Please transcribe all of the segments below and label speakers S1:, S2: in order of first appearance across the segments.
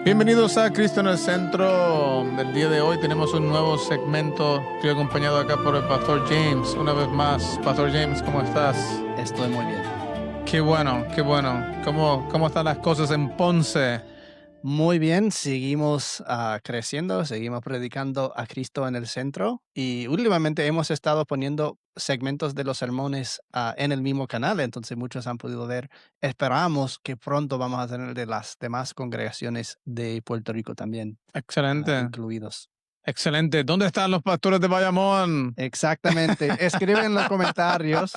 S1: Bienvenidos a Cristo en el Centro. Del día de hoy tenemos un nuevo segmento. Estoy acompañado acá por el Pastor James. Una vez más, Pastor James, ¿cómo estás?
S2: Estoy muy bien.
S1: Qué bueno, qué bueno. ¿Cómo están las cosas en Ponce?
S2: Muy bien, seguimos creciendo, seguimos predicando a Cristo en el centro y últimamente hemos estado poniendo segmentos de los sermones en el mismo canal, entonces muchos han podido ver. Esperamos que pronto vamos a tener de las demás congregaciones de Puerto Rico también
S1: Excelente,
S2: incluidos.
S1: excelente. ¿Dónde están los pastores de Bayamón?
S2: Exactamente. Escriben en los comentarios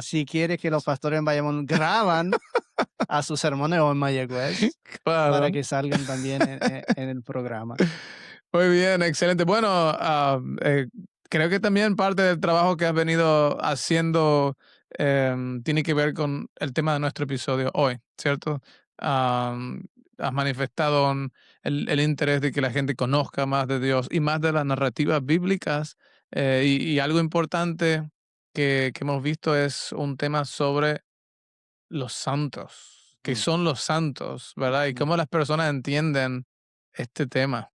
S2: si quiere que los pastores en Bayamón graban a sus sermones o en Mayagüez
S1: Claro.
S2: para que salgan también en el programa.
S1: Muy bien, excelente. Bueno, creo que también parte del trabajo que has venido haciendo tiene que ver con el tema de nuestro episodio hoy, ¿cierto? Has manifestado el interés de que la gente conozca más de Dios y más de las narrativas bíblicas. Y algo importante que hemos visto es un tema sobre los santos, que son los santos, ¿verdad? Y cómo las personas entienden este tema.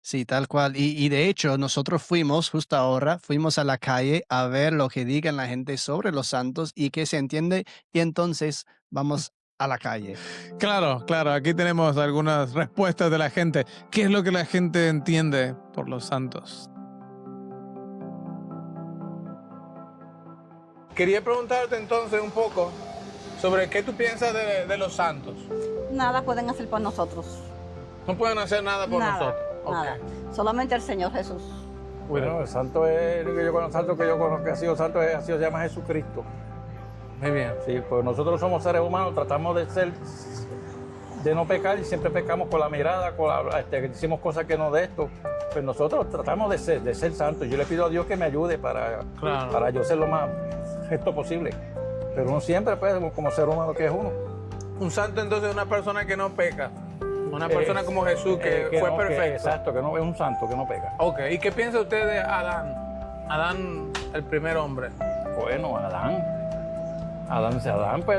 S2: Sí, tal cual. Y de hecho, nosotros justo ahora, fuimos a la calle a ver lo que digan la gente sobre los santos y qué se entiende, y entonces vamos a la calle.
S1: Claro, claro, aquí tenemos algunas respuestas de la gente. ¿Qué es lo que la gente entiende por los santos? Quería preguntarte entonces un poco sobre qué tú piensas de los santos.
S3: Nada pueden hacer por nosotros.
S1: No pueden hacer nada por
S3: Nada,
S1: nosotros.
S3: nada. Solamente el Señor Jesús.
S4: Bueno, el santo es el santo que yo conozco que ha sido santo, se llama Jesucristo.
S1: Muy bien.
S4: Sí, pues nosotros somos seres humanos, tratamos de no pecar y siempre pecamos con la mirada, decimos cosas que no de esto. Pues nosotros tratamos de ser santos. Yo le pido a Dios que me ayude para yo ser lo más recto posible. Pero uno siempre, pues, como ser humano que es uno.
S1: Un santo entonces es una persona que no peca. Una persona como Jesús que fue
S4: no,
S1: perfecto.
S4: Exacto, que no es un santo, que no peca.
S1: Ok, ¿y qué piensa usted de Adán? Adán, el primer hombre.
S4: Bueno, Adán, pues,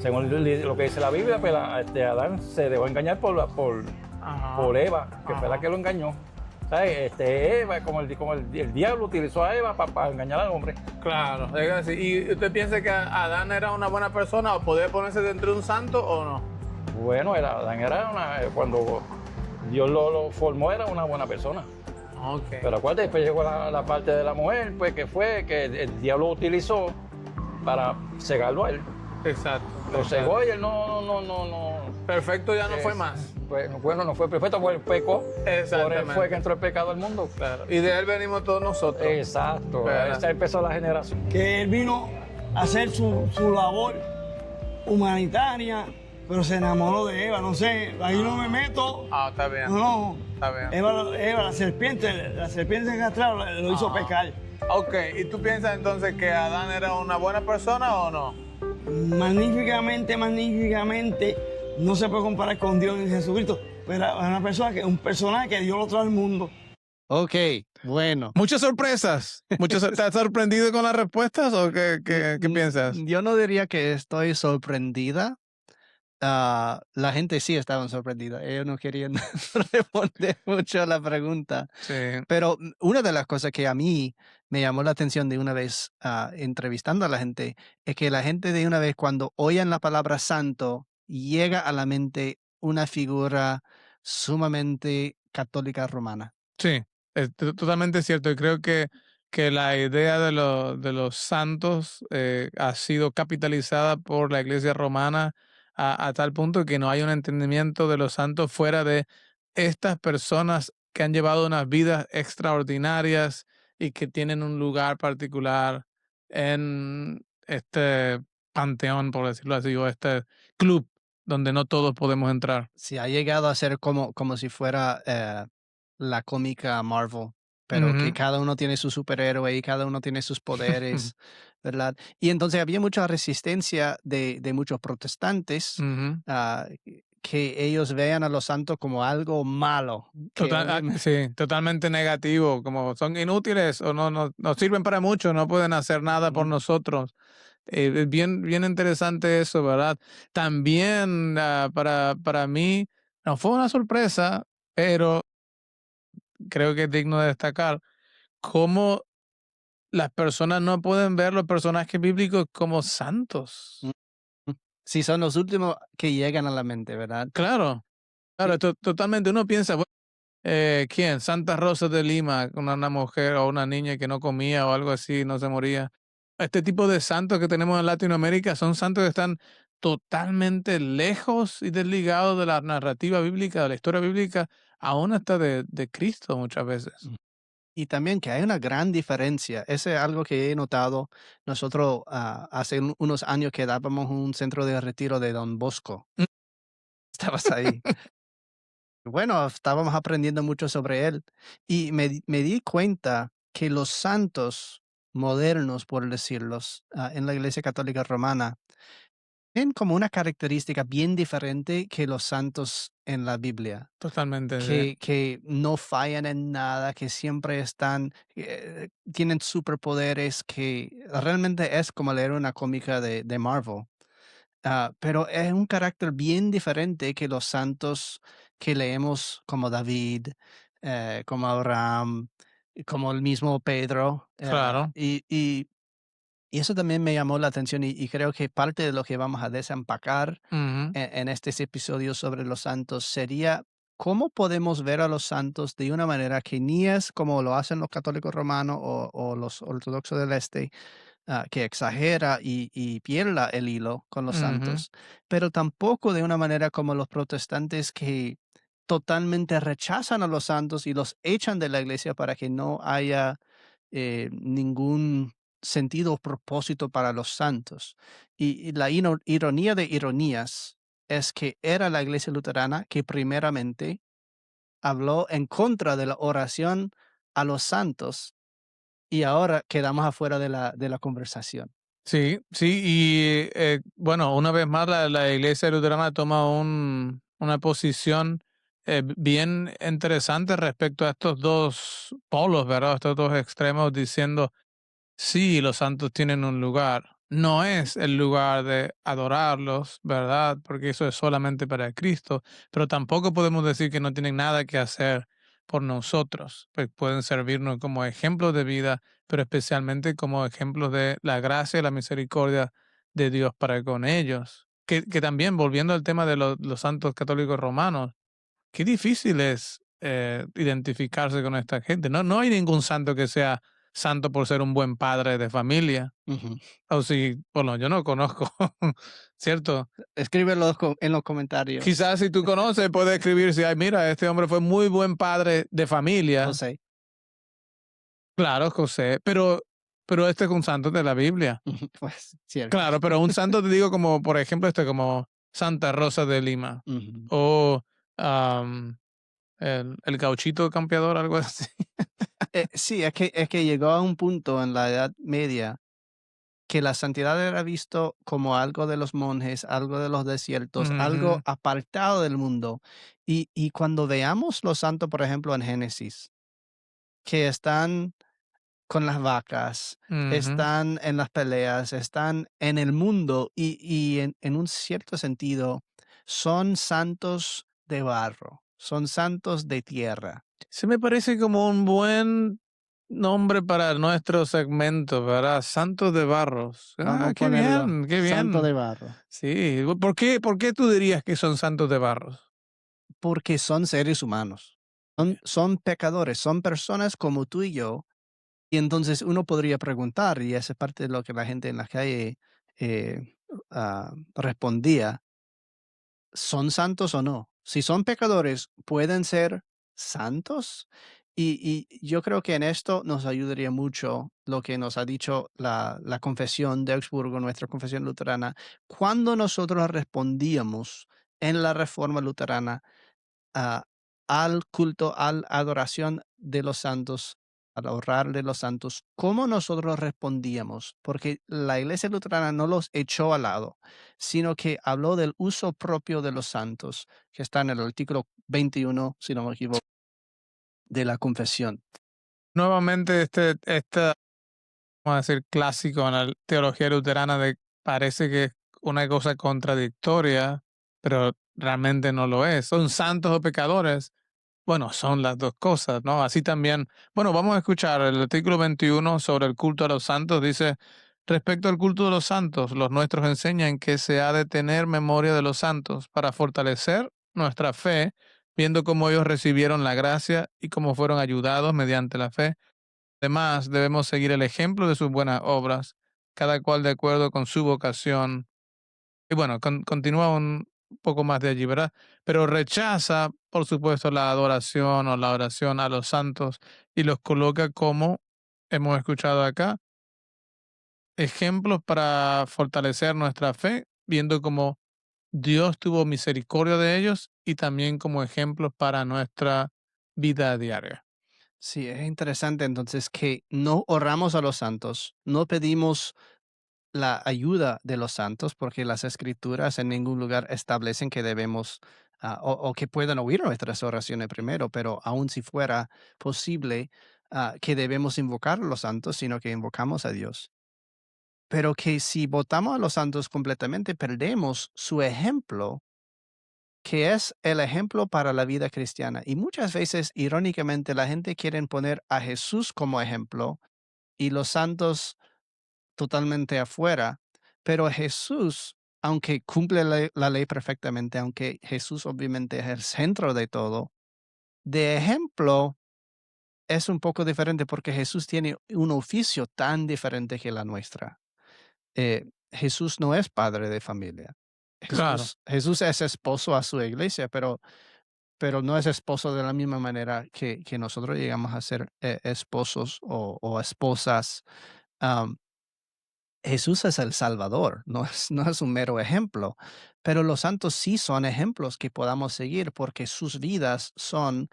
S4: según lo que dice la Biblia, pues Adán se dejó engañar por Eva, que fue la que lo engañó. ¿Sabes? Eva, como el diablo utilizó a Eva para engañar al hombre.
S1: Claro, es así. ¿Y usted piensa que Adán era una buena persona o podía ponerse dentro de un santo o no?
S4: Bueno, Adán cuando Dios lo formó, era una buena persona.
S1: Okay.
S4: Pero acuérdate, después llegó la parte de la mujer, pues que el diablo utilizó para cegarlo a él.
S1: Exacto.
S4: Lo cegó y él no.
S1: Perfecto ya no fue más.
S4: Bueno, no fue perfecto, pues él pecó.
S1: Exactamente.
S4: Por él fue que entró el pecado al mundo.
S1: Claro. Y de él venimos todos nosotros.
S4: Exacto. Ahí empezó la generación.
S5: Que él vino a hacer su labor humanitaria, pero se enamoró de Eva, no sé, ahí no me meto.
S1: Está bien.
S5: No,
S1: Está bien.
S5: Eva, la serpiente que atrás lo hizo pecar.
S1: Ok, ¿y tú piensas entonces que Adán era una buena persona o no?
S5: Magníficamente, no se puede comparar con Dios y Jesucristo, pero es un personaje que Dios lo trae al mundo.
S2: Ok, bueno.
S1: Muchas sorpresas. ¿Estás sorprendido con las respuestas o qué piensas?
S2: Yo no diría que estoy sorprendida. La gente sí estaba sorprendida. Ellos no querían responder mucho a la pregunta.
S1: Sí.
S2: Pero una de las cosas que a mí me llamó la atención de una vez entrevistando a la gente es que la gente de una vez cuando oyen la palabra santo llega a la mente una figura sumamente católica romana.
S1: Sí, es totalmente cierto. Y creo que la idea de los santos ha sido capitalizada por la Iglesia romana a tal punto que no hay un entendimiento de los santos fuera de estas personas que han llevado unas vidas extraordinarias y que tienen un lugar particular en este panteón, por decirlo así, o este club donde no todos podemos entrar.
S2: Sí, ha llegado a ser como si fuera la cómica Marvel, pero que
S1: Ujú.
S2: cada uno tiene su superhéroe y cada uno tiene sus poderes, ¿verdad? Y entonces había mucha resistencia de muchos protestantes,
S1: Ujú.
S2: que ellos vean a los santos como algo malo, que obviamente
S1: Sí, totalmente negativo, como son inútiles o no sirven para mucho, no pueden hacer nada por
S2: Ujú.
S1: nosotros. Es bien interesante eso, ¿verdad? También para mí no fue una sorpresa, pero creo que es digno de destacar cómo las personas no pueden ver los personajes bíblicos como santos.
S2: Sí, son los últimos que llegan a la mente, ¿verdad?
S1: Claro,
S2: Sí.
S1: claro, totalmente. Uno piensa, bueno, ¿quién? Santa Rosa de Lima, una mujer o una niña que no comía o algo así, no se moría. Este tipo de santos que tenemos en Latinoamérica son santos que están totalmente lejos y desligados de la narrativa bíblica, de la historia bíblica, aún hasta de Cristo muchas veces.
S2: Y también que hay una gran diferencia. Ese es algo que he notado. Nosotros hace unos años que dábamos un centro de retiro de Don Bosco.
S1: Mm.
S2: Estabas ahí. Bueno, estábamos aprendiendo mucho sobre él. Y me di cuenta que los santos modernos, por decirlos, en la Iglesia Católica Romana, tienen como una característica bien diferente que los santos en la Biblia.
S1: Totalmente. Sí.
S2: Que no fallan en nada, que siempre están, tienen superpoderes, que realmente es como leer una cómica de Marvel. Pero es un carácter bien diferente que los santos que leemos como David, como Abraham, y como el mismo Pedro.
S1: Claro.
S2: Y eso también me llamó la atención y creo que parte de lo que vamos a desempacar
S1: Ujú.
S2: en estos episodios sobre los santos sería cómo podemos ver a los santos de una manera que ni es como lo hacen los católicos romanos o los ortodoxos del este, que exagera y pierda el hilo con los
S1: Ujú.
S2: santos, pero tampoco de una manera como los protestantes que totalmente rechazan a los santos y los echan de la iglesia para que no haya ningún sentido o propósito para los santos. Y la ironía de ironías es que era la iglesia luterana que primeramente habló en contra de la oración a los santos y ahora quedamos afuera de la conversación.
S1: Sí, sí, y bueno, una vez más la iglesia luterana toma una posición bien interesante respecto a estos dos polos, ¿verdad? Estos dos extremos diciendo, sí, los santos tienen un lugar. No es el lugar de adorarlos, ¿verdad? Porque eso es solamente para Cristo, pero tampoco podemos decir que no tienen nada que hacer por nosotros, pues pueden servirnos como ejemplos de vida, pero especialmente como ejemplos de la gracia y la misericordia de Dios para con ellos. Que también, volviendo al tema de los santos católicos romanos, qué difícil es identificarse con esta gente. No hay ningún santo que sea santo por ser un buen padre de familia.
S2: Ujú.
S1: O si, bueno, yo no conozco, ¿cierto?
S2: Escríbelo en los comentarios,
S1: Quizás si tú conoces, puedes escribir si, ay, mira, este hombre fue muy buen padre de familia.
S2: José.
S1: Claro, José, pero este es un santo de la Biblia.
S2: Pues cierto.
S1: Claro, pero un santo te digo como, por ejemplo, como Santa Rosa de Lima
S2: Ujú.
S1: o am, el gauchito campeador, algo así.
S2: Sí, es que llegó a un punto en la Edad Media que la santidad era visto como algo de los monjes, algo de los desiertos, algo
S1: Ujú,
S2: apartado del mundo. Y cuando veamos los santos, por ejemplo, en Génesis, que están con las vacas,
S1: ujú.
S2: están en las peleas, están en el mundo y en un cierto sentido son santos de barro, son santos de tierra.
S1: Se me parece como un buen nombre para nuestro segmento, ¿verdad? Santos de Barros.
S2: Vamos
S1: Ah,
S2: a
S1: qué
S2: ponerlo,
S1: bien, qué
S2: santo
S1: bien.
S2: de barro,
S1: Sí, por qué tú dirías que son santos de Barros?
S2: porque son seres humanos, son pecadores, son personas como tú y yo. Y entonces uno podría preguntar, y esa es parte de lo que la gente en la calle respondía, ¿son santos o no? Si son pecadores, ¿pueden ser santos? Y yo creo que en esto nos ayudaría mucho lo que nos ha dicho la confesión de Augsburgo, nuestra confesión luterana, cuando nosotros respondíamos en la reforma luterana al culto, a la adoración de los santos, al orar de los santos, ¿cómo nosotros respondíamos? Porque la iglesia luterana no los echó al lado, sino que habló del uso propio de los santos, que está en el artículo 21, si no me equivoco, de la confesión.
S1: Nuevamente, vamos a decir, clásico en la teología luterana de parece que es una cosa contradictoria, pero realmente no lo es. ¿Son santos o pecadores? Bueno, son las dos cosas, ¿no? Así también, bueno, vamos a escuchar el artículo 21 sobre el culto a los santos. Dice, respecto al culto de los santos, los nuestros enseñan que se ha de tener memoria de los santos para fortalecer nuestra fe, viendo cómo ellos recibieron la gracia y cómo fueron ayudados mediante la fe. Además, debemos seguir el ejemplo de sus buenas obras, cada cual de acuerdo con su vocación. Y bueno, continúa un poco más de allí, ¿verdad? Pero rechaza, por supuesto, la adoración o la oración a los santos y los coloca como, hemos escuchado acá, ejemplos para fortalecer nuestra fe, viendo cómo Dios tuvo misericordia de ellos y también como ejemplos para nuestra vida diaria.
S2: Sí, es interesante entonces que no oramos a los santos, no pedimos la ayuda de los santos, porque las escrituras en ningún lugar establecen que debemos o que puedan oír nuestras oraciones primero, pero aun si fuera posible que debemos invocar a los santos, sino que invocamos a Dios. Pero que si votamos a los santos completamente, perdemos su ejemplo, que es el ejemplo para la vida cristiana. Y muchas veces, irónicamente, la gente quiere poner a Jesús como ejemplo y los santos totalmente afuera, pero Jesús, aunque cumple la ley perfectamente, aunque Jesús obviamente es el centro de todo, de ejemplo es un poco diferente porque Jesús tiene un oficio tan diferente que la nuestra. Jesús no es padre de familia.
S1: Claro,
S2: Jesús es esposo a su iglesia, pero no es esposo de la misma manera que nosotros llegamos a ser esposos o esposas. Jesús es el Salvador, no es un mero ejemplo, pero los santos sí son ejemplos que podamos seguir porque sus vidas son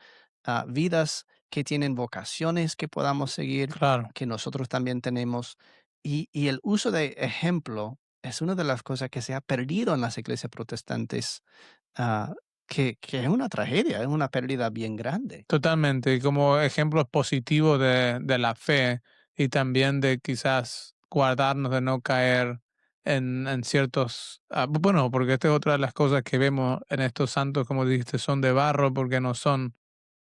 S2: vidas que tienen vocaciones que podamos seguir,
S1: claro.
S2: que nosotros también tenemos. Y el uso de ejemplo es una de las cosas que se ha perdido en las iglesias protestantes, ah, que es una tragedia, es una pérdida bien grande.
S1: Totalmente, y como ejemplos positivos de la fe y también de quizás guardarnos de no caer en ciertos, bueno, porque esta es otra de las cosas que vemos en estos santos, como dijiste, son de barro porque no son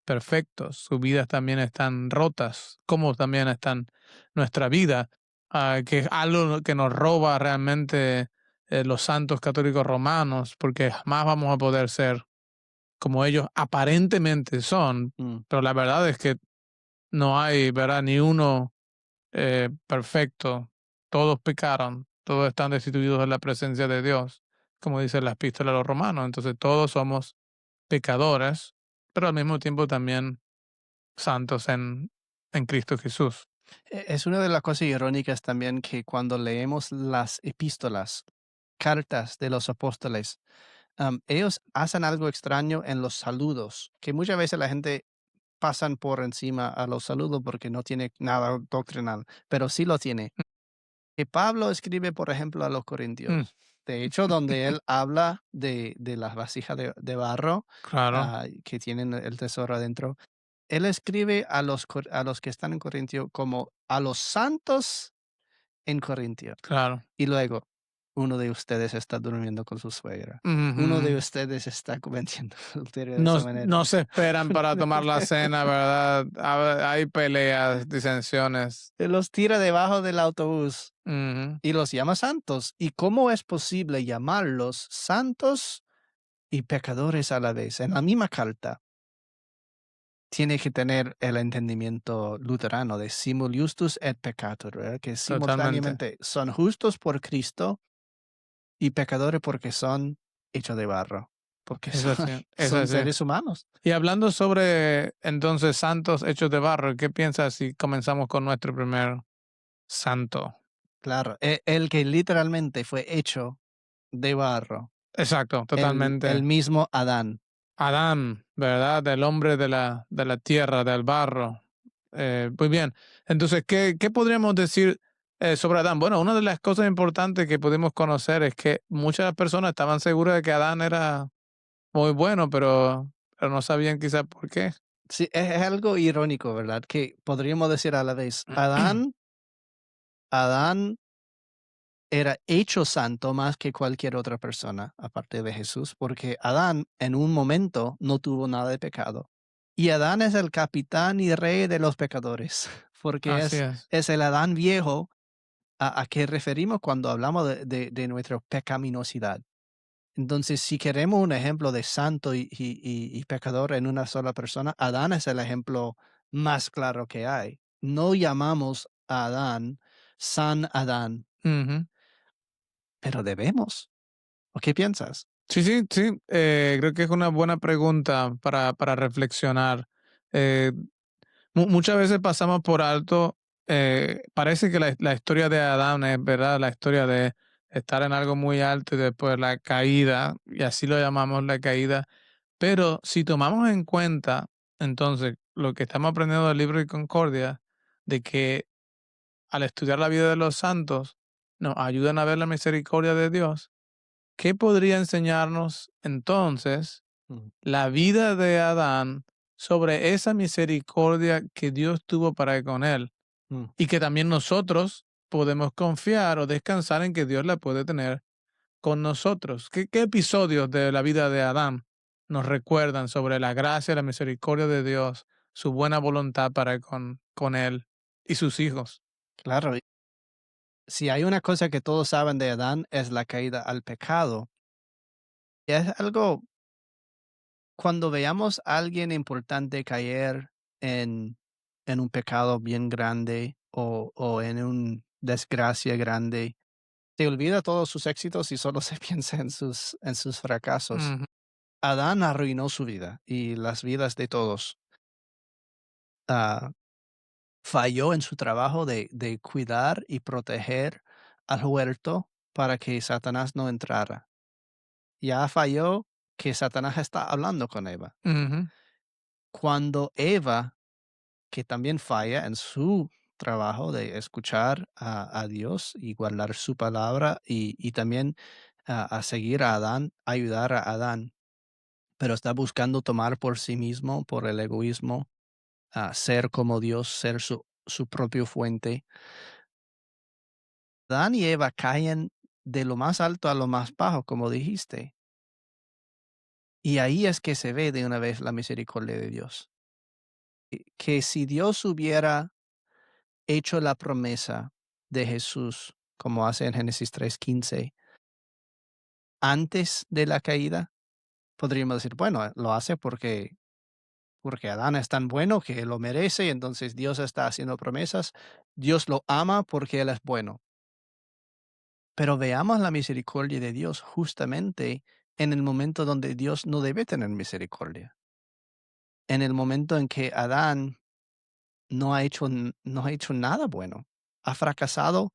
S1: perfectos, sus vidas también están rotas, como también están nuestra vida, que es algo que nos roba realmente los santos católicos romanos, porque jamás vamos a poder ser como ellos aparentemente son,
S2: Mm.
S1: pero la verdad es que no hay, ¿verdad? Ni uno perfecto. Todos pecaron, todos están destituidos de la presencia de Dios, como dice la epístola a los romanos. Entonces todos somos pecadores, pero al mismo tiempo también santos en Cristo Jesús.
S2: Es una de las cosas irónicas también que cuando leemos las epístolas, cartas de los apóstoles, ellos hacen algo extraño en los saludos, que muchas veces la gente pasan por encima a los saludos porque no tiene nada doctrinal, pero sí lo tiene. Que Pablo escribe, por ejemplo, a los
S1: Mm,
S2: corintios. De hecho, donde él habla de las vasijas de barro
S1: claro,
S2: que tienen el tesoro adentro, él escribe a los que están en Corintio como a los santos en Corintio.
S1: claro.
S2: Y luego, uno de ustedes está durmiendo con su suegra. Uno de
S1: Ujú.
S2: ustedes está cometiendo adulterio de
S1: No,
S2: esa manera.
S1: no se esperan para tomar la cena, ¿verdad? Hay peleas, disensiones.
S2: Los tira debajo del autobús
S1: Ujú.
S2: y los llama santos. ¿Y cómo es posible llamarlos santos y pecadores a la vez? En la misma carta tiene que tener el entendimiento luterano de simul justus et peccator, ¿verdad? Que
S1: Totalmente.
S2: simultáneamente son justos por Cristo y pecadores porque son hechos de barro, porque
S1: Es así, es
S2: son
S1: así.
S2: seres humanos.
S1: Y hablando sobre entonces santos hechos de barro, ¿qué piensas si comenzamos con nuestro primer santo?
S2: Claro, el que literalmente fue hecho de barro,
S1: Exacto,
S2: el
S1: totalmente.
S2: mismo Adán.
S1: Adán, ¿verdad? Del hombre de la tierra, del barro. Muy bien. Entonces, ¿qué podríamos decir sobre Adán? Bueno, una de las cosas importantes que pudimos conocer es que muchas personas estaban seguras de que Adán era muy bueno, pero no sabían quizás por qué.
S2: Sí, es algo irónico, ¿verdad? Que podríamos decir a la vez, Adán era hecho santo más que cualquier otra persona, aparte de Jesús, porque Adán en un momento no tuvo nada de pecado. Y Adán es el capitán y rey de los pecadores, porque
S1: Así es.
S2: es el Adán viejo a que referimos cuando hablamos de nuestra pecaminosidad. Entonces, si queremos un ejemplo de santo y pecador en una sola persona, Adán es el ejemplo más claro que hay. No llamamos a Adán San Adán,
S1: Ujú.
S2: pero debemos. ¿O qué piensas?
S1: Sí, sí, sí. Creo que es una buena pregunta para reflexionar. Eh, muchas veces pasamos por alto, parece que la historia de Adán es verdad, la historia de estar en algo muy alto y después la caída, y así lo llamamos la caída, pero si tomamos en cuenta, entonces, lo que estamos aprendiendo del libro de Concordia, de que al estudiar la vida de los santos, nos ayudan a ver la misericordia de Dios, ¿qué podría enseñarnos entonces
S2: Mm,
S1: la vida de Adán sobre esa misericordia que Dios tuvo para con él
S2: mm.
S1: y que también nosotros podemos confiar o descansar en que Dios la puede tener con nosotros? ¿Qué episodios de la vida de Adán nos recuerdan sobre la gracia y la misericordia de Dios, su buena voluntad para con él y sus hijos?
S2: Claro, si hay una cosa que todos saben de Adán es la caída al pecado. Y es algo, cuando veamos a alguien importante caer en, en un pecado bien grande o en una desgracia grande, se olvida todos sus éxitos y solo se piensa en sus fracasos.
S1: Ujú,
S2: Adán arruinó su vida y las vidas de todos. Ah, falló en su trabajo de cuidar y proteger al huerto para que Satanás no entrara. Ya falló que Satanás está hablando con Eva.
S1: ujú,
S2: Cuando Eva, que también falla en su trabajo de escuchar a Dios y guardar su palabra y también a seguir a Adán, ayudar a Adán, pero está buscando tomar por sí mismo, por el egoísmo, a ser como Dios, ser su propio fuente. Adán y Eva caen de lo más alto a lo más bajo, como dijiste. Y ahí es que se ve de una vez la misericordia de Dios. Que si Dios hubiera hecho la promesa de Jesús, como hace en Génesis 3:15, antes de la caída, podríamos decir, bueno, lo hace porque Adán es tan bueno que lo merece y entonces Dios está haciendo promesas. Dios lo ama porque Él es bueno. Pero veamos la misericordia de Dios justamente en el momento donde Dios no debe tener misericordia. En el momento en que Adán no ha hecho nada bueno, ha fracasado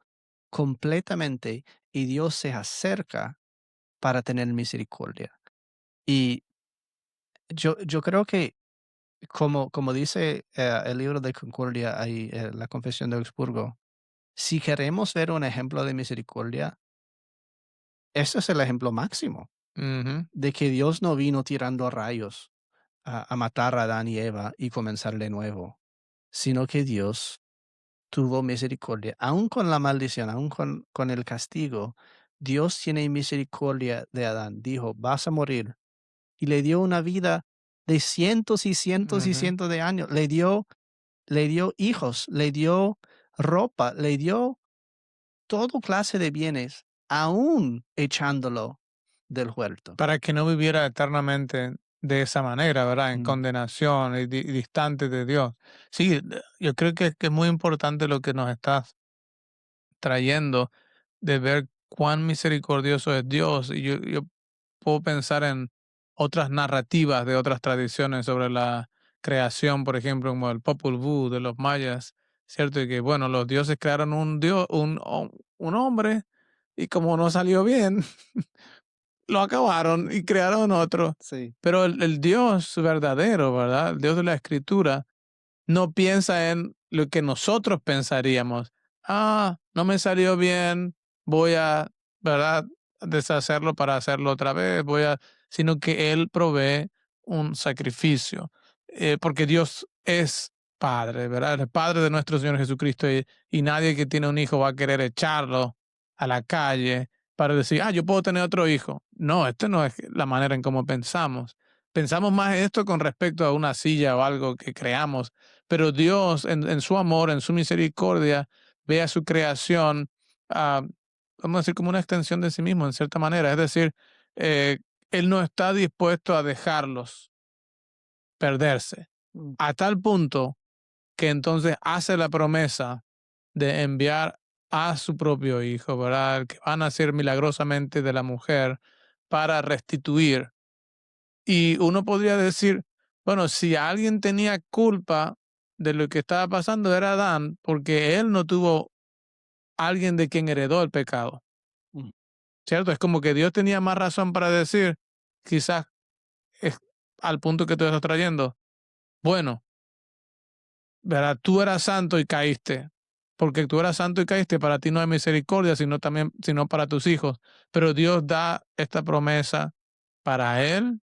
S2: completamente y Dios se acerca para tener misericordia. Y yo creo que como dice el libro de Concordia, ahí, la Confesión de Augsburgo, si queremos ver un ejemplo de misericordia, ese es el ejemplo máximo
S1: ujú.
S2: de que Dios no vino tirando rayos a matar a Adán y Eva y comenzar de nuevo, sino que Dios tuvo misericordia, aun con la maldición, aun con el castigo. Dios tiene misericordia de Adán. Dijo, vas a morir. Y le dio una vida de cientos y cientos y
S1: Ujú.
S2: cientos de años. Le dio hijos, le dio ropa, le dio todo clase de bienes, aún echándolo del huerto.
S1: Para que no viviera eternamente de esa manera, ¿verdad? En
S2: Mm,
S1: condenación y distante de Dios. Sí, yo creo que es muy importante lo que nos estás trayendo de ver cuán misericordioso es Dios. Y yo puedo pensar en otras narrativas de otras tradiciones sobre la creación, por ejemplo, como el Popol Vuh de los mayas, ¿cierto? Y que, bueno, los dioses crearon un dios, un hombre, y como no salió bien, lo acabaron y crearon otro.
S2: Sí.
S1: Pero el Dios verdadero, ¿verdad? El Dios de la Escritura no piensa en lo que nosotros pensaríamos. No me salió bien, voy a, ¿verdad? Deshacerlo para hacerlo otra vez, sino que Él provee un sacrificio, porque Dios es Padre, ¿verdad? El Padre de nuestro Señor Jesucristo y nadie que tiene un hijo va a querer echarlo a la calle para decir, yo puedo tener otro hijo. No, esto no es la manera en cómo pensamos. Pensamos más esto con respecto a una silla o algo que creamos, pero Dios en su amor, en su misericordia, ve a su creación, ah, vamos a decir, como una extensión de sí mismo, en cierta manera. Es decir, eh, Él no está dispuesto a dejarlos perderse,
S2: Mm.
S1: a tal punto que entonces hace la promesa de enviar a su propio hijo, ¿verdad? El que va a nacer milagrosamente de la mujer para restituir. Y uno podría decir, bueno, si alguien tenía culpa de lo que estaba pasando era Adán, porque él no tuvo alguien de quien heredó el pecado,
S2: Mm.
S1: ¿cierto? Es como que Dios tenía más razón para decir, quizás es al punto que tú estás trayendo, bueno, ¿verdad? Tú eras santo y caíste. Porque tú eras santo y caíste, para ti no hay misericordia, sino para tus hijos. Pero Dios da esta promesa para él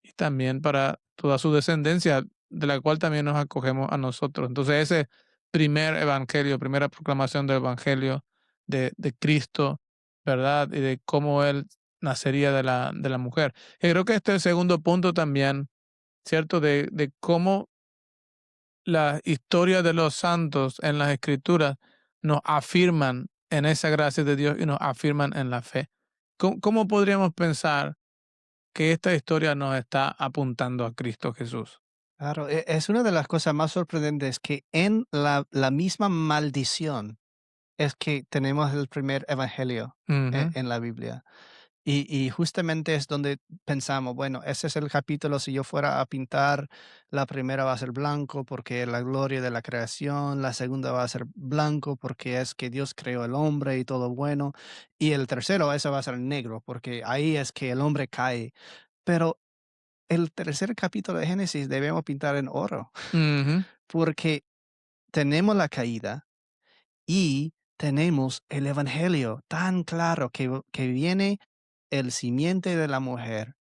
S1: y también para toda su descendencia, de la cual también nos acogemos a nosotros. Entonces, ese primer evangelio, primera proclamación del evangelio de Cristo, ¿verdad? Y de cómo él nacería de la mujer. Y creo que este es el segundo punto también, ¿cierto? De cómo la historia de los santos en las escrituras nos afirman en esa gracia de Dios y nos afirman en la fe. ¿Cómo podríamos pensar que esta historia nos está apuntando a Cristo Jesús?
S2: Claro, es una de las cosas más sorprendentes que en la misma maldición es que tenemos el primer evangelio
S1: Ujú.
S2: en la Biblia. Y justamente es donde pensamos, bueno, ese es el capítulo, si yo fuera a pintar, la primera va a ser blanco porque es la gloria de la creación, la segunda va a ser blanco porque es que Dios creó el hombre y todo bueno, y el tercero, ese va a ser negro porque ahí es que el hombre cae. Pero el tercer capítulo de Génesis debemos pintar en oro
S1: Ujú.
S2: porque tenemos la caída y tenemos el evangelio tan claro que viene el simiente de la mujer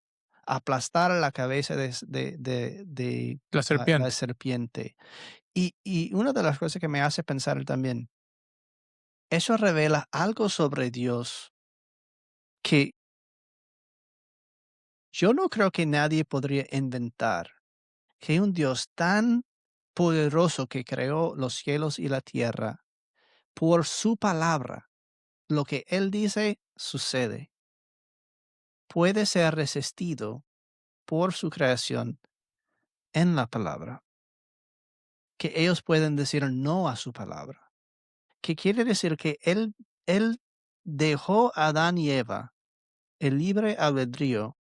S2: a aplastar la cabeza de
S1: La
S2: la
S1: serpiente.
S2: serpiente. Y una de las cosas que me hace pensar también, eso revela algo sobre Dios que yo no creo que nadie podría inventar, que un Dios tan poderoso que creó los cielos y la tierra, por su palabra, lo que Él dice sucede, puede ser resistido por su creación en la palabra, que ellos pueden decir no a su palabra, que quiere decir que él dejó a Adán y Eva el libre albedrío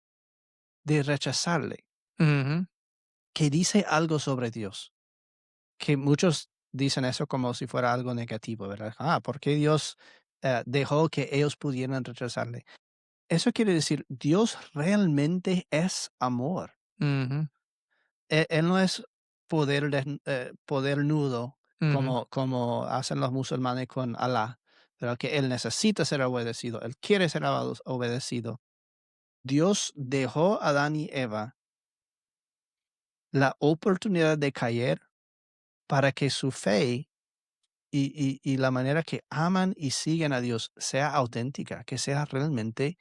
S2: de rechazarle,
S1: Ujú.
S2: que dice algo sobre Dios, que muchos dicen eso como si fuera algo negativo, ¿verdad? ¿Por qué Dios dejó que ellos pudieran rechazarle? Eso quiere decir, Dios realmente es amor.
S1: Ujú.
S2: Él no es poder nudo
S1: Ujú.
S2: como hacen los musulmanes con Alá, pero que él necesita ser obedecido, él quiere ser obedecido. Dios dejó a Adán y Eva la oportunidad de caer para que su fe y la manera que aman y siguen a Dios sea auténtica, que sea realmente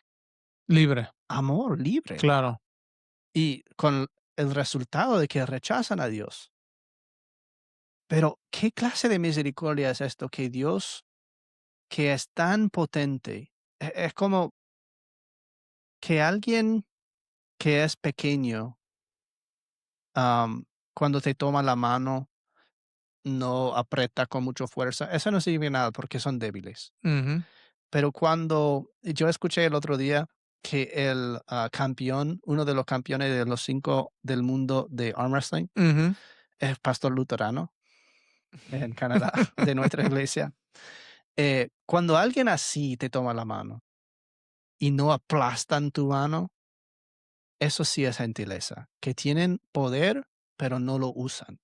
S1: Libre,
S2: amor libre.
S1: claro.
S2: Y con el resultado de que rechazan a Dios. Pero, ¿qué clase de misericordia es esto? Que Dios, que es tan potente, es como que alguien que es pequeño, cuando te toma la mano, no aprieta con mucha fuerza. Eso no sirve nada porque son débiles.
S1: Ujú.
S2: Pero cuando yo escuché el otro día que el campeón, uno de los campeones de los 5 del mundo de arm wrestling,
S1: Ujú.
S2: es pastor luterano en Canadá, de nuestra iglesia. Cuando alguien así te toma la mano y no aplastan tu mano, eso sí es gentileza. Que tienen poder, pero no lo usan.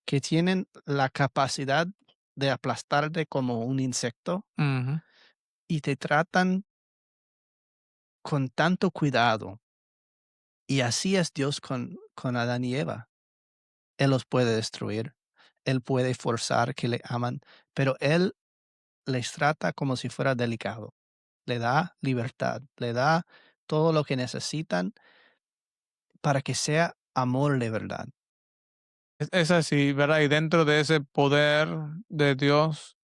S2: Que tienen la capacidad de aplastarte como un insecto
S1: Ujú.
S2: y te tratan con tanto cuidado. Y así es Dios con Adán y Eva. Él los puede destruir, Él puede forzar que le aman, pero Él les trata como si fuera delicado. Le da libertad, le da todo lo que necesitan para que sea amor de verdad.
S1: Es así, ¿verdad? Y dentro de ese poder de Dios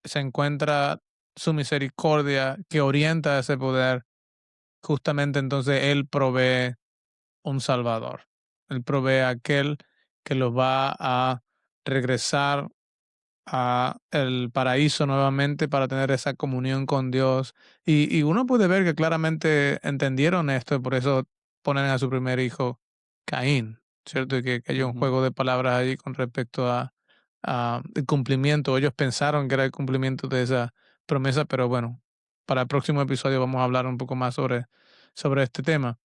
S1: se encuentra su misericordia que orienta ese poder. Justamente entonces Él provee un Salvador. Él provee a aquel que los va a regresar a el paraíso nuevamente para tener esa comunión con Dios. Y uno puede ver que claramente entendieron esto y por eso ponen a su primer hijo Caín, ¿cierto? Y que hay un
S2: Ujú.
S1: juego de palabras allí con respecto a el cumplimiento. Ellos pensaron que era el cumplimiento de esa promesa, pero bueno, para el próximo episodio vamos a hablar un poco más sobre este tema.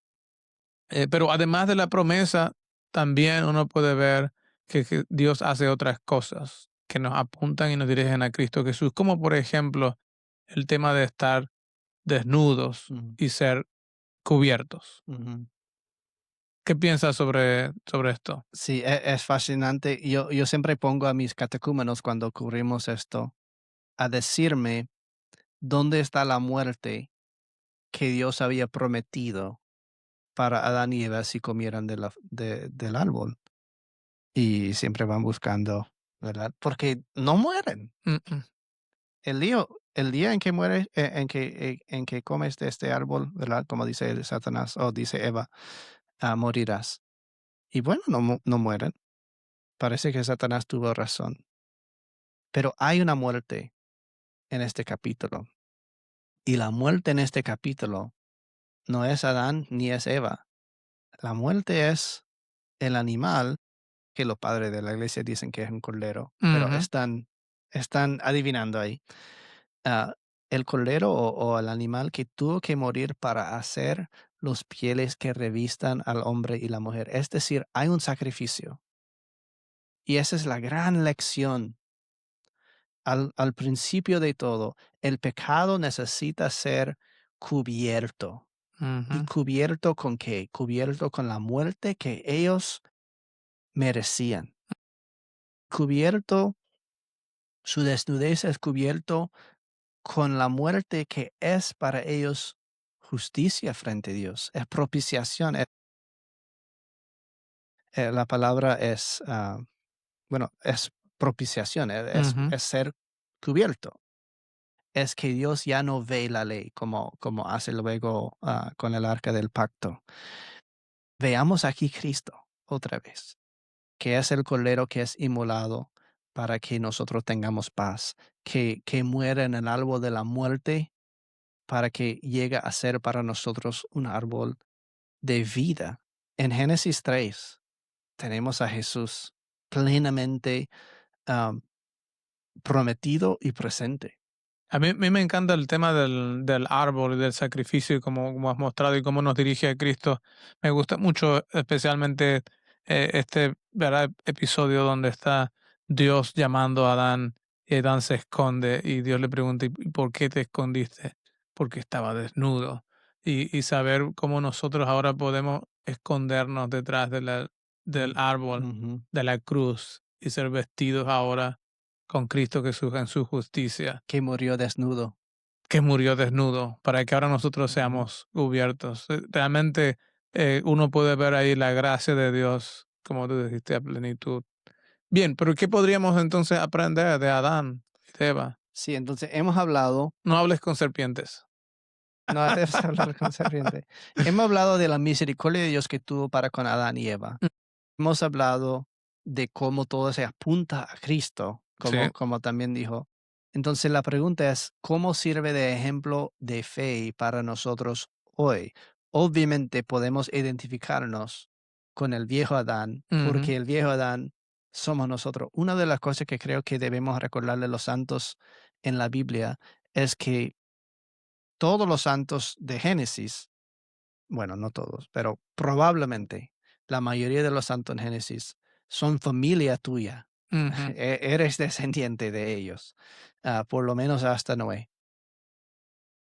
S1: Pero además de la promesa, también uno puede ver que Dios hace otras cosas que nos apuntan y nos dirigen a Cristo Jesús, como por ejemplo el tema de estar desnudos
S2: Ujú,
S1: y ser cubiertos.
S2: ujú.
S1: ¿Qué piensas sobre esto?
S2: Sí, es fascinante. Yo siempre pongo a mis catecúmenos cuando cubrimos esto a decirme dónde está la muerte que Dios había prometido para Adán y Eva si comieran del árbol. Y siempre van buscando, ¿verdad? Porque no mueren.
S1: Mm, mm.
S2: El día en que mueres, en que comes de este árbol, ¿verdad? Como dice Satanás o dice Eva, morirás. Y bueno, no mueren. Parece que Satanás tuvo razón. Pero hay una muerte en este capítulo. Y la muerte en este capítulo no es Adán ni es Eva. La muerte es el animal que los padres de la iglesia dicen que es un cordero, pero
S1: Ujú.
S2: están adivinando ahí. Ah, el cordero o el animal que tuvo que morir para hacer los pieles que revistan al hombre y la mujer. Es decir, hay un sacrificio. Y esa es la gran lección. Al principio de todo, el pecado necesita ser cubierto. ¿Y
S1: Ujú.
S2: cubierto con qué? Cubierto con la muerte que ellos merecían. Cubierto, su desnudez es cubierto con la muerte que es para ellos justicia frente a Dios. Es propiciación. La palabra es, bueno, es propiciación,
S1: Ujú.
S2: es ser cubierto. Es que Dios ya no ve la ley como hace luego con el arca del pacto. Veamos aquí Cristo otra vez, que es el cordero que es inmolado para que nosotros tengamos paz, que muere en el árbol de la muerte para que llegue a ser para nosotros un árbol de vida. En Génesis 3 tenemos a Jesús plenamente am, prometido y presente.
S1: A mí me encanta el tema del árbol y del sacrificio, y como has mostrado y cómo nos dirige a Cristo. Me gusta mucho, especialmente este, ¿verdad? Episodio donde está Dios llamando a Adán y Adán se esconde y Dios le pregunta, ¿y por qué te escondiste? Porque estaba desnudo. Y saber cómo nosotros ahora podemos escondernos detrás del árbol,
S2: Ujú,
S1: de la cruz y ser vestidos ahora con Cristo Jesús en su justicia,
S2: que murió desnudo.
S1: que murió desnudo, para que ahora nosotros
S2: Ujú.
S1: seamos cubiertos. Realmente uno puede ver ahí la gracia de Dios, como tú dijiste, a plenitud. Bien, pero ¿qué podríamos entonces aprender de Adán y de Eva?
S2: Sí, entonces hemos hablado,
S1: No hables con serpientes.
S2: no debes hablar con serpiente. Hemos hablado de la misericordia de Dios que tuvo para con Adán y Eva. Hemos hablado de cómo todo se apunta a Cristo,
S1: Sí.
S2: como también dijo. Entonces la pregunta es, ¿cómo sirve de ejemplo de fe para nosotros hoy? Obviamente podemos identificarnos con el viejo Adán,
S1: Ujú.
S2: porque el viejo Adán somos nosotros. Una de las cosas que creo que debemos recordarle a los santos en la Biblia es que todos los santos de Génesis, bueno, no todos, pero probablemente la mayoría de los santos en Génesis son familia tuya.
S1: Ujú.
S2: Eres descendiente de ellos, por lo menos hasta Noé.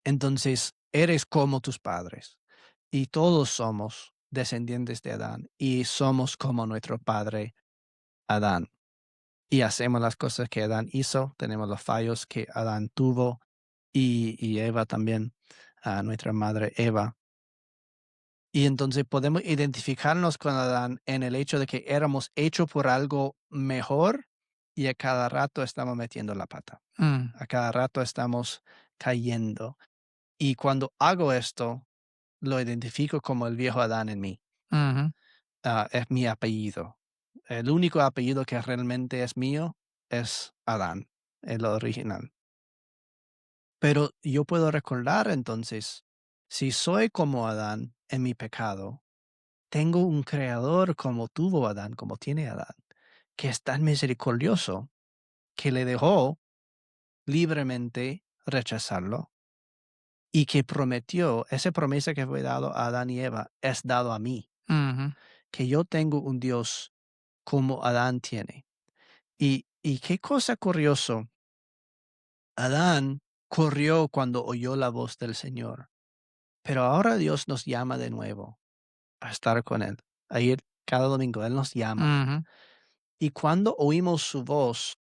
S2: Entonces, eres como tus padres. Y todos somos descendientes de Adán y somos como nuestro padre Adán. Y hacemos las cosas que Adán hizo, tenemos los fallos que Adán tuvo y Eva también, nuestra madre Eva. Y entonces podemos identificarnos con Adán en el hecho de que éramos hechos por algo mejor y a cada rato estamos metiendo la pata.
S1: Mm,
S2: A cada rato estamos cayendo. Y cuando hago esto, lo identifico como el viejo Adán en mí.
S1: ujú,
S2: Es mi apellido. El único apellido que realmente es mío es Adán, el original. Pero yo puedo recordar entonces, si soy como Adán en mi pecado, tengo un creador como tuvo Adán, como tiene Adán, que es tan misericordioso que le dejó libremente rechazarlo y que prometió, esa promesa que fue dado a Adán y Eva es dado a mí,
S1: ujú,
S2: que yo tengo un Dios como Adán tiene. Y qué cosa curioso, Adán corrió cuando oyó la voz del Señor, pero ahora Dios nos llama de nuevo a estar con Él, a ir cada domingo, Él nos llama.
S1: ujú,
S2: Y cuando oímos su voz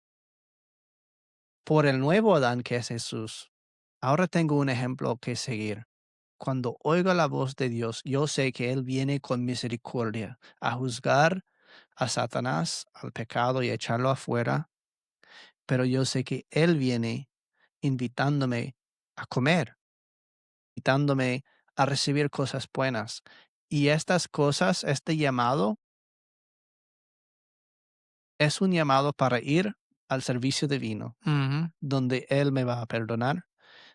S2: por el nuevo Adán que es Jesús, ahora tengo un ejemplo que seguir. Cuando oigo la voz de Dios, yo sé que Él viene con misericordia a juzgar a Satanás, al pecado y echarlo afuera, pero yo sé que Él viene invitándome a comer, invitándome a recibir cosas buenas. Y estas cosas, este llamado, es un llamado para ir al servicio divino,
S1: ujú,
S2: donde Él me va a perdonar,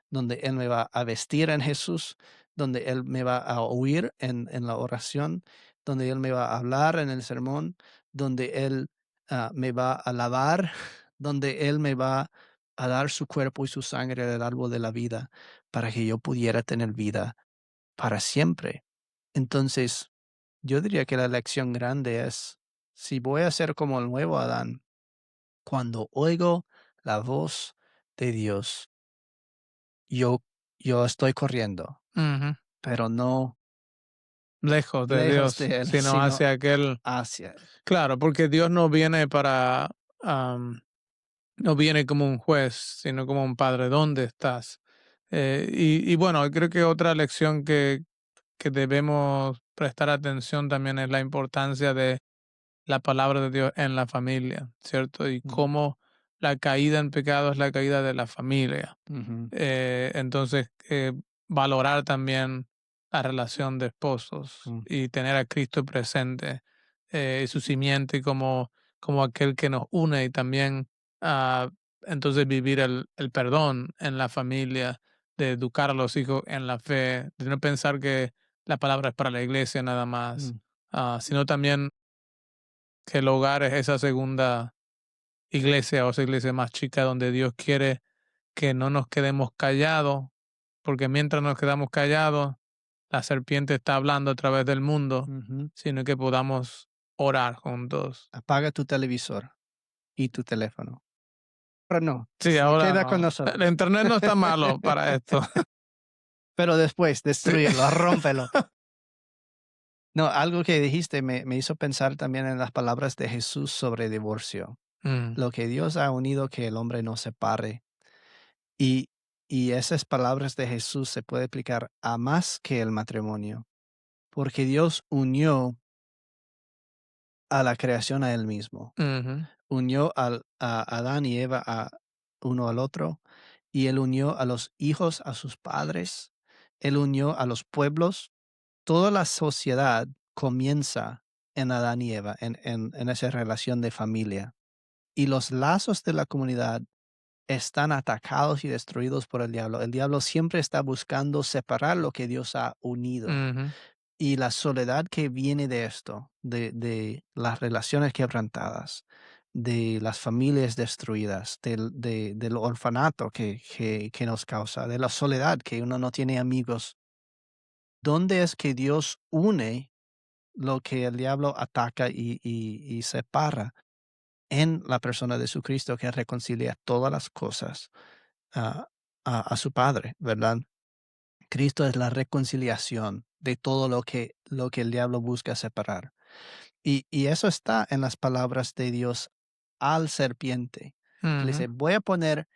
S2: donde Él me va a vestir en Jesús, donde Él me va a oír en la oración, donde Él me va a hablar en el sermón, donde Él me va a lavar, donde Él me va a dar su cuerpo y su sangre del árbol de la vida para que yo pudiera tener vida para siempre. Entonces, yo diría que la lección grande es, si voy a ser como el nuevo Adán, cuando oigo la voz de Dios, yo, yo estoy corriendo,
S1: ujú.
S2: pero no
S1: Lejos de
S2: lejos
S1: Dios,
S2: de Él,
S1: sino
S2: sino
S1: hacia aquel.
S2: hacia Él.
S1: Claro, porque Dios no viene para, no viene como un juez, sino como un padre. ¿Dónde estás? Y bueno, creo que otra lección que debemos prestar atención también es la importancia de la palabra de Dios en la familia, ¿cierto? Y
S2: Mm,
S1: cómo la caída en pecado es la caída de la familia.
S2: ujú,
S1: Entonces, valorar también la relación de esposos
S2: mm,
S1: y tener a Cristo presente y su simiente como aquel que nos une y también entonces vivir el perdón en la familia, de educar a los hijos en la fe, de no pensar que la palabra es para la iglesia nada más,
S2: mm,
S1: sino también que el hogar es esa segunda iglesia o esa iglesia más chica donde Dios quiere que no nos quedemos callados, porque mientras nos quedamos callados, la serpiente está hablando a través del mundo,
S2: ujú.
S1: sino que podamos orar juntos.
S2: Apaga tu televisor y tu teléfono. Pero no,
S1: Sí, ahora
S2: queda con
S1: no. El
S2: nosotros.
S1: internet no está malo para esto.
S2: Pero después,
S1: Sí.
S2: destruyelo, rómpelo. No, algo que dijiste me hizo pensar también en las palabras de Jesús sobre divorcio.
S1: Mm,
S2: Lo que Dios ha unido, que el hombre no separe. Y, y esas palabras de Jesús se puede aplicar a más que el matrimonio, porque Dios unió a la creación a Él mismo.
S1: ujú,
S2: Unió a Adán y Eva uno al otro, y Él unió a los hijos a sus padres, Él unió a los pueblos. Toda la sociedad comienza en Adán y Eva, en esa relación de familia. Y los lazos de la comunidad están atacados y destruidos por el diablo. El diablo siempre está buscando separar lo que Dios ha unido.
S1: ujú,
S2: Y la soledad que viene de esto, de las relaciones quebrantadas, de las familias destruidas, del orfanato que nos causa, de la soledad, que uno no tiene amigos. ¿Dónde es que Dios une lo que el diablo ataca y separa? En la persona de Jesucristo, que reconcilia todas las cosas a, a su Padre, ¿verdad? Cristo es la reconciliación de todo lo que el diablo busca separar. Y eso está en las palabras de Dios al serpiente, que le dice,
S1: Ujú.
S2: voy a poner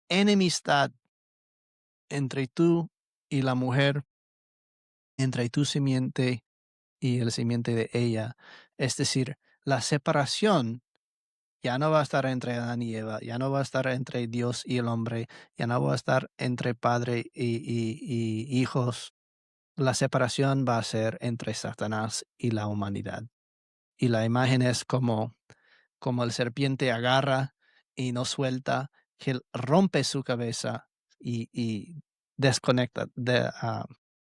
S2: enemistad entre tú y la mujer, entre tu simiente y el simiente de ella. Es decir, la separación ya no va a estar entre Adán y Eva, ya no va a estar entre Dios y el hombre, ya no va a estar entre padre y hijos. La separación va a ser entre Satanás y la humanidad. Y la imagen es como el serpiente agarra y no suelta, que él rompe su cabeza y desconecta,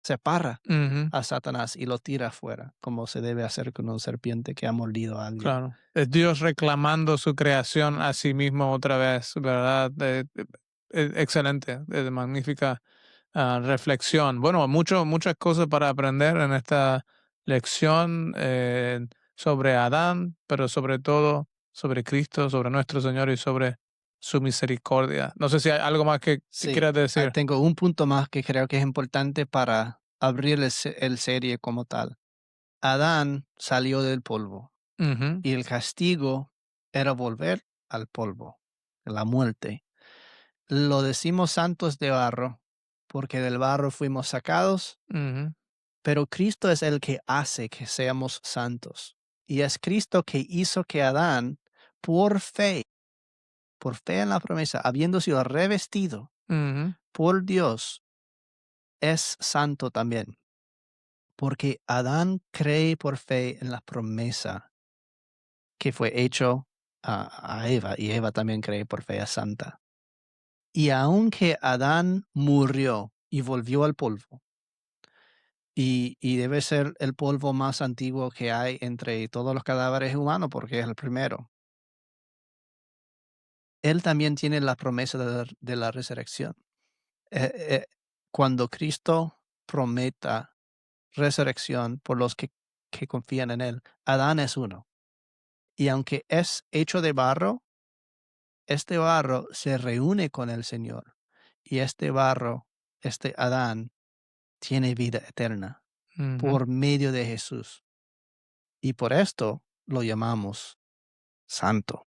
S2: separa
S1: Ujú.
S2: a Satanás y lo tira afuera, como se debe hacer con una serpiente que ha mordido a alguien.
S1: Claro. Es Dios reclamando su creación a sí mismo otra vez, ¿verdad? Excelente, magnífica reflexión. Bueno, muchas cosas para aprender en esta lección sobre Adán, pero sobre todo sobre Cristo, sobre nuestro Señor y sobre su misericordia. No sé si hay algo más que
S2: Sí,
S1: quieras decir.
S2: tengo un punto más que creo que es importante para abrir el serie como tal. Adán salió del polvo
S1: Ujú,
S2: y el castigo era volver al polvo, la muerte. Lo decimos santos de barro porque del barro fuimos sacados,
S1: ujú,
S2: pero Cristo es el que hace que seamos santos. Y es Cristo que hizo que Adán, por fe en la promesa, habiendo sido revestido
S1: ujú,
S2: por Dios, es santo también. Porque Adán cree por fe en la promesa que fue hecho a Eva, y Eva también cree por fe, es santa. Y aunque Adán murió y volvió al polvo, y debe ser el polvo más antiguo que hay entre todos los cadáveres humanos porque es el primero, él también tiene la promesa de la resurrección. Eh, eh, Cuando Cristo prometa resurrección por los que confían en él, Adán es uno. Y aunque es hecho de barro, este barro se reúne con el Señor. Y este barro, este Adán, tiene vida eterna
S1: ujú.
S2: por medio de Jesús. Y por esto lo llamamos santo.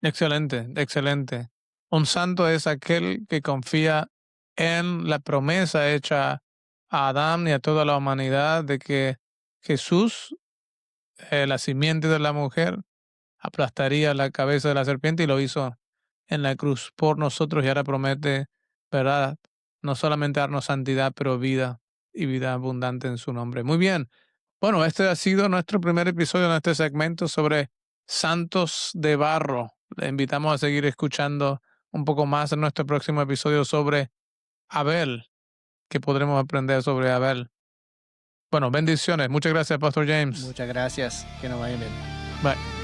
S1: Excelente, excelente. Un santo es aquel que confía en la promesa hecha a Adán y a toda la humanidad de que Jesús, la simiente de la mujer, aplastaría la cabeza de la serpiente y lo hizo en la cruz por nosotros y ahora promete, ¿verdad? No solamente darnos santidad, pero vida y vida abundante en su nombre. Muy bien. Bueno, este ha sido nuestro primer episodio en este segmento sobre santos de barro. Le invitamos a seguir escuchando un poco más en nuestro próximo episodio sobre Abel, que podremos aprender sobre Abel. Bueno, bendiciones. Muchas gracias, Pastor James.
S2: Muchas gracias. Que nos vaya bien.
S1: Bye.